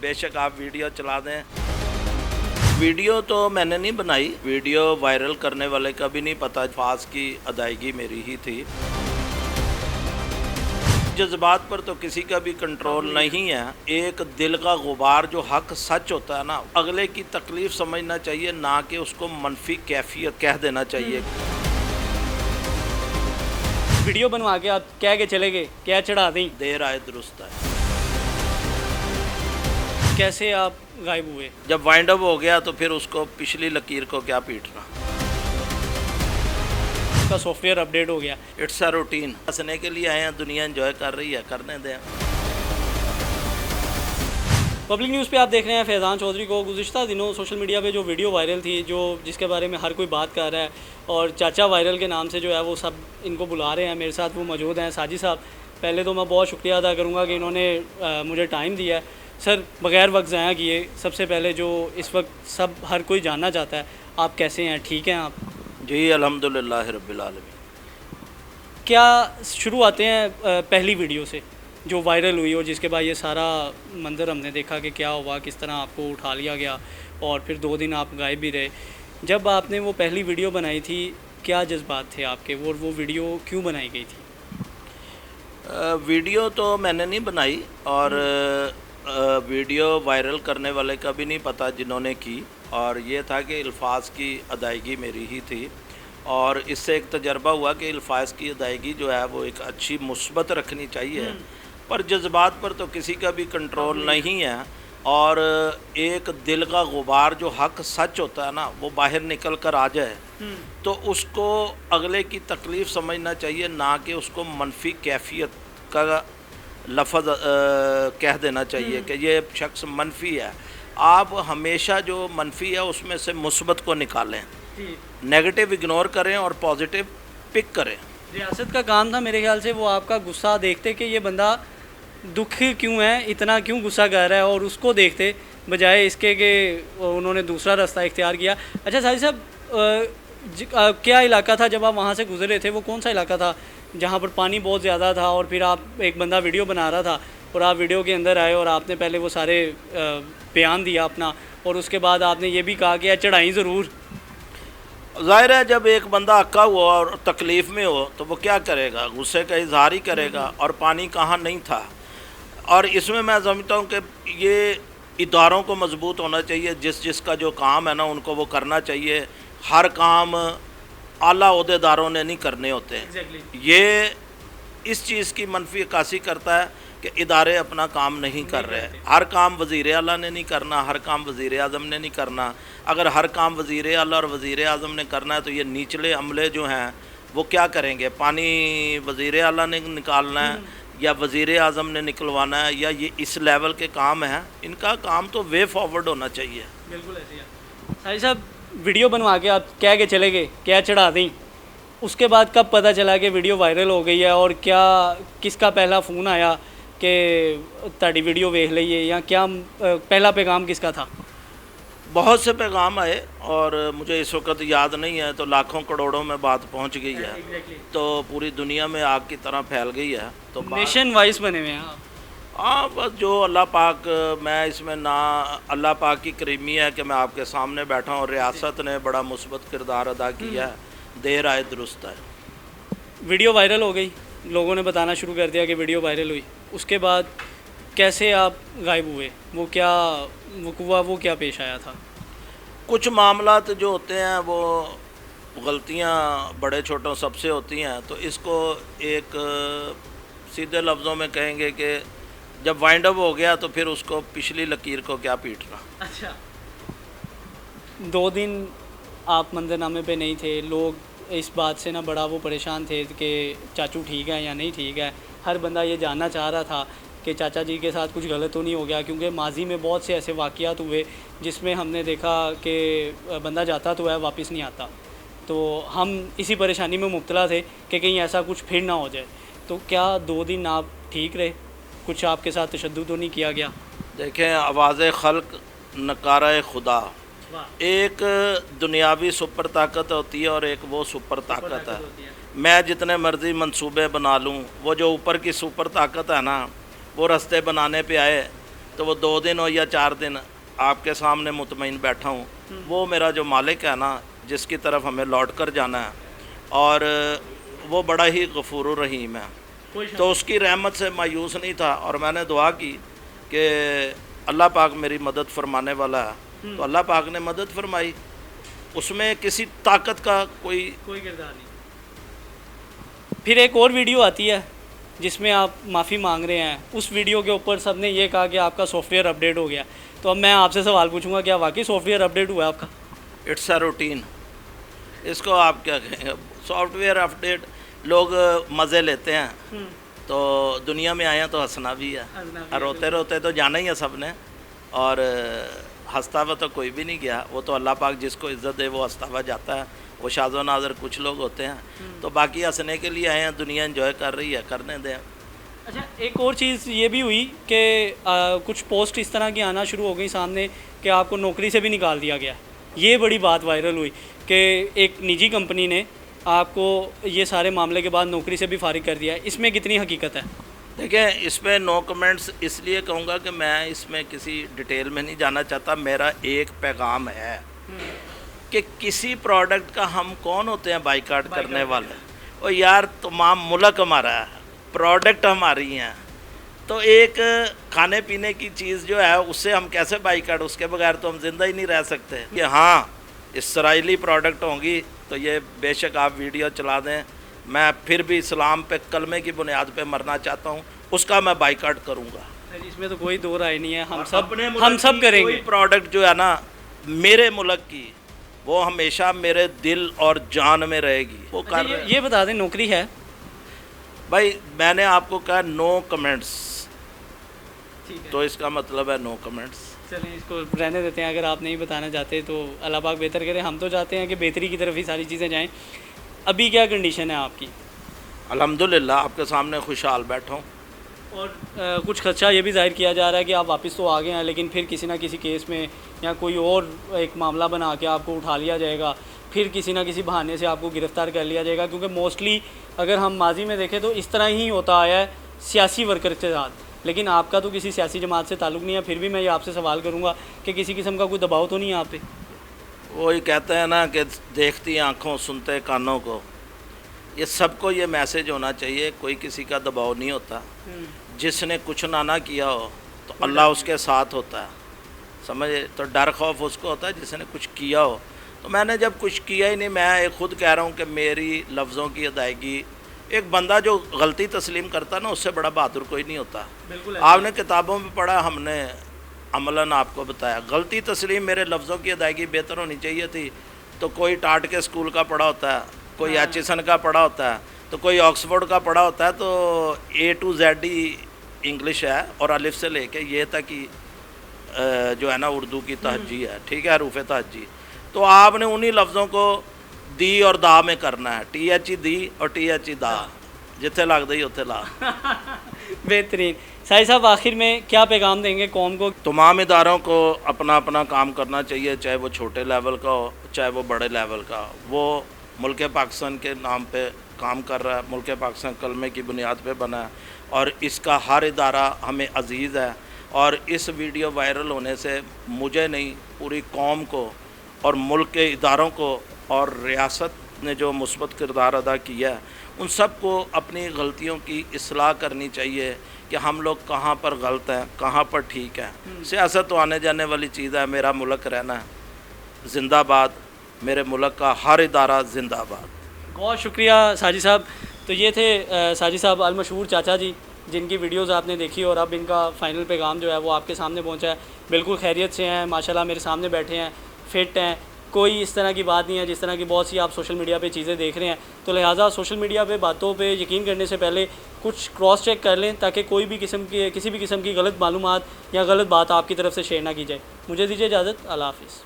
बेशक आप वीडियो चला दें। वीडियो तो मैंने नहीं बनाई, वीडियो वायरल करने वाले का भी नहीं पता, फास की अदायगी मेरी ही थी। जज्बात पर तो किसी का भी कंट्रोल नहीं है। एक दिल का गुबार जो हक सच होता है ना, अगले की तकलीफ समझना चाहिए, ना कि उसको मनफी कैफियत कह देना चाहिए। वीडियो बनवा के आप कह के चले गए, क्या चढ़ा दी, देर आए दुरुस्त आए। कैसे आप गायब हुए? जब वाइंड अप हो गया तो फिर उसको पिछली लकीर को क्या पीटना। उसका सॉफ्टवेयर अपडेट हो गया। It's a routine. हंसने के लिए आए हैं, दुनिया एंजॉय कर रही है, करने दें। पब्लिक न्यूज़ पे आप देख रहे हैं फैज़ान चौधरी को। गुज़िश्ता दिनों सोशल मीडिया पे जो वीडियो वायरल थी, जो जिसके बारे में हर कोई बात कर रहा है, और चाचा वायरल के नाम से जो है वो सब इनको बुला रहे हैं। मेरे साथ वो मौजूद हैं साजिद साहब। पहले तो मैं बहुत शुक्रिया अदा करूँगा कि इन्होंने मुझे टाइम दिया है। सर, बग़ैर वक्त ज़ाया किए, सबसे पहले जो इस वक्त सब हर कोई जानना चाहता है, आप कैसे हैं, ठीक हैं आप? जी अल्हम्दुलिल्लाह रब्बिल आलमीन। क्या शुरू आते हैं पहली वीडियो से जो वायरल हुई और जिसके बाद ये सारा मंजर हमने देखा कि क्या हुआ, किस तरह आपको उठा लिया गया और फिर 2 दिन आप गायब भी रहे। जब आपने वो पहली वीडियो बनाई थी, क्या जज्बात थे आपके, वो वीडियो क्यों बनाई गई थी? वीडियो तो मैंने नहीं बनाई, और वीडियो वायरल करने वाले का भी नहीं पता जिन्होंने की, और ये था कि अल्फाज की अदायगी मेरी ही थी। और इससे एक तजर्बा हुआ कि अल्फाज की अदायगी जो है वो एक अच्छी मुस्बत रखनी चाहिए, पर जज्बात पर तो किसी का भी कंट्रोल नहीं है। और एक दिल का गुबार जो हक सच होता है ना, वो बाहर निकल कर आ जाए तो उसको अगले की तकलीफ़ समझना चाहिए, ना कि उसको मनफी कैफियत का लफ्ज़ कह देना चाहिए कि ये शख्स मनफी है। आप हमेशा जो मनफी है उसमें से मुस्बत को निकालें, नेगेटिव इग्नोर करें और पॉजिटिव पिक करें। रियासत का काम था मेरे ख्याल से वो आपका गुस्सा देखते कि ये बंदा दुखी क्यों है, इतना क्यों गुस्सा कर रहा है, और उसको देखते बजाय इसके कि उन्होंने दूसरा रास्ता इख्तियार किया। अच्छा साजिद साहब, क्या इलाका था जब आप वहाँ से गुजरे थे, वो कौन सा इलाका था जहाँ पर पानी बहुत ज़्यादा था और फिर आप एक बंदा वीडियो बना रहा था और आप वीडियो के अंदर आए और आपने पहले वो सारे बयान दिया अपना, और उसके बाद आपने ये भी कहा कि चढ़ाई ज़रूर। ज़ाहिर है जब एक बंदा अक्का हुआ और तकलीफ़ में हो तो वो क्या करेगा, गुस्से का इजहार ही करेगा, और पानी कहाँ नहीं था। और इसमें मैं समझता हूँ कि ये इदारों को मजबूत होना चाहिए, जिसका जो काम है ना उनको वो करना चाहिए। हर काम आला ओहदेदारों ने नहीं करने होते हैं। ये इस चीज़ की मनफी अक्कासी करता है कि इदारे अपना काम नहीं कर रहे। हर काम वज़ीर आला ने नहीं करना, हर काम वज़ीर आज़म ने नहीं करना। अगर हर काम वज़ीर आला और वज़ीर आज़म ने करना है तो ये निचले अमले जो हैं वो क्या करेंगे? पानी वज़ीर आला ने निकालना है या वज़ीर आज़म ने निकलवाना है, या ये इस लेवल के काम हैं? इनका काम तो वे फॉरवर्ड होना चाहिए। बिल्कुल ऐसे ही। साजिद साहब, वीडियो बनवा के आप कह के चले गए, क्या चढ़ा दी, उसके बाद कब पता चला कि वीडियो वायरल हो गई है, और क्या किसका पहला फ़ोन आया कि ताड़ी वीडियो वेख लीजिए, या क्या पहला पैगाम किसका था? बहुत से पैगाम आए और मुझे इस वक्त याद नहीं है, तो लाखों करोड़ों में बात पहुंच गई है। तो पूरी दुनिया में आग की तरह फैल गई है। तो नेशन वाइज बने हुए हैं। हाँ, बस जो अल्लाह पाक, मैं इसमें ना अल्लाह पाक की करीमी है कि मैं आपके सामने बैठा हूँ, और रियासत ने बड़ा मुस्बत किरदार अदा किया है। देर आए दुरुस्त आए। वीडियो वायरल हो गई, लोगों ने बताना शुरू कर दिया कि वीडियो वायरल हुई, उसके बाद कैसे आप गायब हुए, वो क्या पेश आया था? कुछ मामलात जो होते हैं वो गलतियाँ बड़े छोटों सबसे होती हैं, तो इसको एक सीधे लफ्ज़ों में कहेंगे कि जब वाइंड अप हो गया तो फिर उसको पिछली लकीर को क्या पीटना। अच्छा, 2 दिन आप मंजरनामे पे नहीं थे, लोग इस बात से ना बड़ा वो परेशान थे कि चाचू ठीक है या नहीं ठीक है। हर बंदा ये जानना चाह रहा था कि चाचा जी के साथ कुछ गलत तो नहीं हो गया, क्योंकि माजी में बहुत से ऐसे वाक़यात हुए जिसमें हमने देखा कि बंदा जाता तो है वापस नहीं आता। तो हम इसी परेशानी में मुब्तला थे कि कहीं ऐसा कुछ फिर ना हो जाए। तो क्या 2 दिन आप ठीक रहे, कुछ आपके साथ तशद्दुद तो नहीं किया गया? देखें, आवाज़ खल्क नकारा खुदा, एक दुनियावी सुपर ताकत होती है और एक वो सुपर ताकत है। मैं जितने मर्ज़ी मंसूबे बना लूँ, वो जो ऊपर की सुपर ताकत है ना, वो रास्ते बनाने पे आए تو وہ 2 دن ہو یا 4 دن آپ کے سامنے مطمئن بیٹھا ہوں. وہ میرا جو مالک ہے نا جس کی طرف ہمیں لوٹ کر جانا ہے، اور وہ بڑا ہی غفور الرحیم ہے، تو اس کی رحمت سے مایوس نہیں تھا. اور میں نے دعا کی کہ اللہ پاک میری مدد فرمانے والا ہے، تو اللہ پاک نے مدد فرمائی. اس میں کسی طاقت کا کوئی کردار نہیں. پھر ایک اور ویڈیو آتی ہے جس میں آپ معافی مانگ رہے ہیں. اس ویڈیو کے اوپر سب نے یہ کہا کہ آپ کا سافٹ ویئر اپڈیٹ ہو گیا. تو اب میں آپ سے سوال پوچھوں گا، کیا واقعی سافٹ ویئر اپڈیٹ ہوا ہے آپ کا؟ It's a routine. اس کو آپ کیا کہیں گے، سافٹ ویئر اپڈیٹ لوگ مزے لیتے ہیں. تو دنیا میں آئے ہیں تو ہنسنا بھی ہے، روتے روتے تو جانا ہی ہے سب نے، اور ہنستا ہوا تو کوئی بھی نہیں گیا. وہ تو اللہ پاک جس کو عزت دے وہ ہنستا ہوا جاتا ہے. وہ شاذ و نادر کچھ لوگ ہوتے ہیں، تو باقی ہنسنے کے لیے آئے ہیں، دنیا انجوائے کر رہی ہے، کرنے دیں. اچھا، ایک اور چیز یہ بھی ہوئی کہ کچھ پوسٹ اس طرح کی آنا شروع ہو گئی سامنے کہ آپ کو نوکری سے بھی نکال دیا گیا. یہ بڑی بات وائرل ہوئی کہ ایک نجی کمپنی نے آپ کو یہ سارے معاملے کے بعد نوکری سے بھی فارغ کر دیا ہے. اس میں کتنی حقیقت ہے؟ دیکھیں، اس میں نو کمنٹس اس لیے کہوں گا کہ میں اس میں کسی ڈیٹیل میں نہیں جانا چاہتا. میرا ایک پیغام ہے کہ کسی پروڈکٹ کا ہم کون ہوتے ہیں بائیکاٹ کرنے والے؟ اور یار تمام ملک ہمارا ہے، پروڈکٹ ہماری ہیں، تو ایک کھانے پینے کی چیز جو ہے اس سے ہم کیسے بائیکاٹ؟ اس کے بغیر تو ہم زندہ ہی نہیں رہ سکتے. کہ ہاں اسرائیلی پروڈکٹ ہوں گی تو یہ بے شک آپ ویڈیو چلا دیں، میں پھر بھی اسلام پہ کلمے کی بنیاد پہ مرنا چاہتا ہوں، اس کا میں بائیکاٹ کروں گا. اس میں تو کوئی دو رائے نہیں ہے، اپنے ہم سب کریں گے. پروڈکٹ جو ہے نا میرے ملک کی، وہ ہمیشہ میرے دل اور جان میں رہے گی. وہ کر رہے ہیں. یہ بتا دیں نوکری ہے بھائی میں نے آپ کو کہا نو کمنٹس، تو اس کا مطلب ہے نو کمنٹس. چلیں اس کو رہنے دیتے ہیں. اگر آپ نہیں بتانا چاہتے تو اللہ پاک بہتر کرے. ہم تو چاہتے ہیں کہ بہتری کی طرف ہی ساری چیزیں جائیں. ابھی کیا کنڈیشن ہے آپ کی؟ الحمدللہ آپ کے سامنے خوشحال بیٹھا ہوں. اور کچھ خدشہ یہ بھی ظاہر کیا جا رہا ہے کہ آپ واپس تو آ گئے ہیں، لیکن پھر کسی نہ کسی کیس میں یا کوئی اور ایک معاملہ بنا کے آپ کو اٹھا لیا جائے گا، پھر کسی نہ کسی بہانے سے آپ کو گرفتار کر لیا جائے گا. کیونکہ موسٹلی اگر ہم ماضی میں دیکھیں تو اس طرح ہی ہوتا آیا ہے سیاسی ورکر کے ساتھ. لیکن آپ کا تو کسی سیاسی جماعت سے تعلق نہیں ہے، پھر بھی میں یہ آپ سے سوال کروں گا کہ کسی قسم کا کوئی دباؤ تو نہیں ہے آپ پہ؟ وہی کہتے ہیں نا کہ دیکھتی آنکھوں سنتے کانوں کو. یہ سب کو یہ میسج ہونا چاہیے، کوئی کسی کا دباؤ نہیں ہوتا. جس نے کچھ نہ کیا ہو تو اللہ اس کے ساتھ ہوتا ہے، سمجھے؟ تو ڈر خوف اس کو ہوتا ہے جس نے کچھ کیا ہو. تو میں نے جب کچھ کیا ہی نہیں، میں خود کہہ رہا ہوں کہ میری لفظوں کی ادائیگی، ایک بندہ جو غلطی تسلیم کرتا نا اس سے بڑا بہادر کوئی نہیں ہوتا. آپ نے کتابوں میں پڑھا، ہم نے عملاً آپ کو بتایا. غلطی تسلیم، میرے لفظوں کی ادائیگی بہتر ہونی چاہیے تھی. تو کوئی ٹاٹ کے اسکول کا پڑھا ہوتا ہے، کوئی ایچسن کا پڑھا ہوتا ہے، تو کوئی آکسفورڈ کا پڑھا ہوتا ہے. تو A to Z he English ہے، اور الف سے لے کے یہ تک ہی جو ہے نا اردو کی تہجی ہے، ٹھیک ہے، حروف تہجی. تو آپ نے انہی لفظوں کو دی اور دا میں کرنا ہے. TH دی اور TH دا، جتھے لگ دی اتھے لا. بہترین. سائی صاحب آخر میں کیا پیغام دیں گے قوم کو؟ تمام اداروں کو اپنا اپنا کام کرنا چاہیے، چاہے وہ چھوٹے لیول کا ہو چاہے وہ بڑے لیول کا. وہ ملک پاکستان کے نام پہ کام کر رہا ہے، ملک پاکستان کلمے کی بنیاد پہ بنا ہے، اور اس کا ہر ادارہ ہمیں عزیز ہے. اور اس ویڈیو وائرل ہونے سے مجھے نہیں، پوری قوم کو اور ملک کے اداروں کو اور ریاست نے جو مثبت کردار ادا کیا ہے ان سب کو اپنی غلطیوں کی اصلاح کرنی چاہیے کہ ہم لوگ کہاں پر غلط ہیں، کہاں پر ٹھیک ہیں. سیاست تو آنے جانے والی چیز ہے. میرا ملک رہنا ہے. زندہ باد میرے ملک کا ہر ادارہ، زندہ باد. بہت شکریہ ساجد صاحب. تو یہ تھے ساجد صاحب المشہور چاچا جی، جن کی ویڈیوز آپ نے دیکھی، اور اب ان کا فائنل پیغام جو ہے وہ آپ کے سامنے پہنچا ہے. بالکل خیریت سے ہیں ماشاءاللہ، میرے سامنے بیٹھے ہیں، فٹ ہیں، کوئی اس طرح کی بات نہیں ہے جس طرح کی بہت سی آپ سوشل میڈیا پہ چیزیں دیکھ رہے ہیں. تو لہٰذا سوشل میڈیا پہ باتوں پہ یقین کرنے سے پہلے کچھ کراس چیک کر لیں، تاکہ کوئی بھی کسی بھی قسم کی غلط معلومات یا غلط بات آپ کی طرف سے شیئر نہ کی جائے. مجھے دیجیے اجازت. اللہ حافظ.